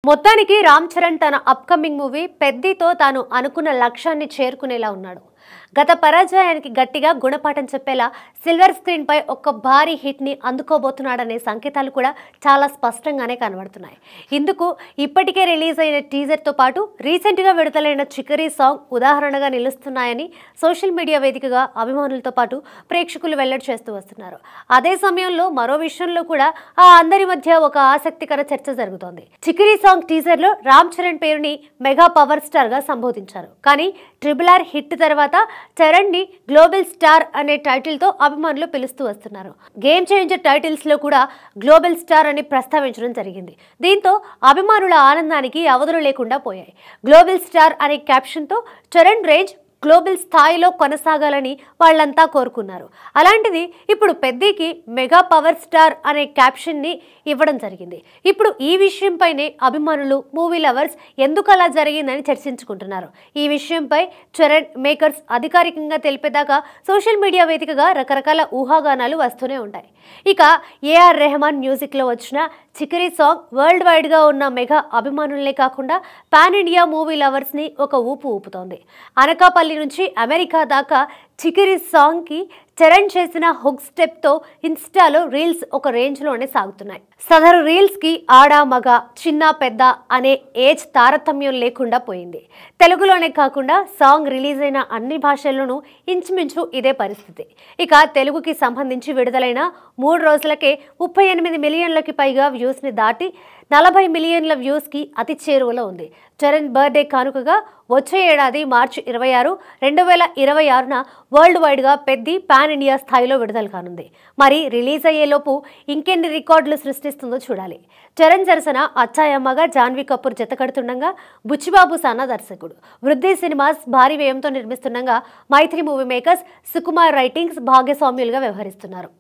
మొత్తానికి రామ్ చరణ్ తన upcoming movie పెద్దితో తాను అనుకున్న లక్ష్యాన్ని చేరుకునేలా ఉన్నాడు. గత పరాజయానికి గట్టిగా గుణపాఠం చెప్పేలా సిల్వర్ స్క్రీన్ పై ఒక భారీ హిట్ ని అందుకోబోతున్నాడనే సంకేతాలు కూడా చాలా స్పష్టంగానే కనబడుతున్నాయి. ఇందుకు ఇప్పటికే రిలీజ్ అయిన టీజర్ తో పాటు రీసెంట్ గా విడుదలైన చికరీ సాంగ్ ఉదాహరణగా నిలుస్తున్నాయని సోషల్ మీడియా వేదికగా అభిమానులతో పాటు ప్రేక్షకులు వెల్లడి చేస్తూ వస్తున్నారు. అదే సమయంలో మరో విషయంలో కూడా ఆ అందరి మధ్య ఒక ఆసక్తికర చర్చ జరుగుతోంది. చికరీ సాంగ్ టీజర్ లో రామ్ చరణ్ పేరుని మెగా పవర్ స్టార్ గా సంబోధించారు. కానీ RRR హిట్ తర్వాత చరణ్ ని గ్లోబల్ స్టార్ అనే టైటిల్ తో అభిమానులు పిలుస్తూ వస్తున్నారు. గేమ్ చేంజర్ టైటిల్స్ లో కూడా గ్లోబల్ స్టార్ అని ప్రస్తావించడం జరిగింది. దీంతో అభిమానుల ఆనందానికి అవధులు లేకుండా పోయాయి. గ్లోబల్ స్టార్ అనే క్యాప్షన్ తో చరణ్ రేంజ్ గ్లోబల్ స్థాయిలో కొనసాగాలని వాళ్ళంతా కోరుకున్నారు. అలాంటిది ఇప్పుడు పెద్దికి మెగా పవర్ స్టార్ అనే క్యాప్షన్ ని ఇవ్వడం జరిగింది. ఇప్పుడు ఈ విషయంపైనే అభిమానులు, మూవీ లవర్స్ ఎందుకు అలా జరిగిందని చర్చించుకుంటున్నారు. ఈ విషయంపై చరణ్ మేకర్స్ అధికారికంగా తెలిపేదాకా సోషల్ మీడియా వేదికగా రకరకాల ఊహాగానాలు వస్తూనే ఉంటాయి. ఇక AR రెహమాన్ మ్యూజిక్ లో వచ్చిన చికరీ సాంగ్ వరల్డ్ వైడ్ గా ఉన్న మెగా అభిమానులనే కాకుండా పాన్ ఇండియా మూవీ లవర్స్ ని ఒక ఊపు ఊపుతోంది. అనకాపల్లి నుంచి అమెరికా దాకా చికరీ సాంగ్ కి చరణ్ చేసిన హుక్ స్టెప్ తో ఇన్స్టాలో రీల్స్ ఒక రేంజ్ లోనే సాగుతున్నాయి. సదరు రీల్స్ కి ఆడ మగ, చిన్న పెద్ద అనే ఏజ్ తారతమ్యం లేకుండా పోయింది. తెలుగులోనే కాకుండా సాంగ్ రిలీజ్ అయిన అన్ని భాషల్లోనూ ఇంచుమించు ఇదే పరిస్థితి. ఇక తెలుగుకి సంబంధించి విడుదలైన 3 రోజులకే 38 మిలియన్లకి పైగా వ్యూస్ ని దాటి 40 మిలియన్ల వ్యూస్ కి అతి చేరువలో ఉంది. చరణ్ బర్త్డే కానుకగా వచ్చే ఏడాది మార్చి 26, 2026న వరల్డ్ వైడ్ గా పెద్ది పాన్ ఇండియా స్థాయిలో విడుదల కానుంది. మరి రిలీజ్ అయ్యేలోపు ఇంకెన్ని రికార్డులు సృష్టిస్తుందో చూడాలి. చరణ్ సరసన అచ్చాయమ్మగా జాన్వీ కపూర్ జతకడుతుండగా బుచ్చిబాబు సన్న దర్శకుడు. వృద్ధి సినిమాస్ భారీ వ్యయంతో నిర్మిస్తుండగా మైత్రి మూవీ మేకర్స్, సుకుమార్ రైటింగ్స్ భాగస్వామ్యులుగా వ్యవహరిస్తున్నారు.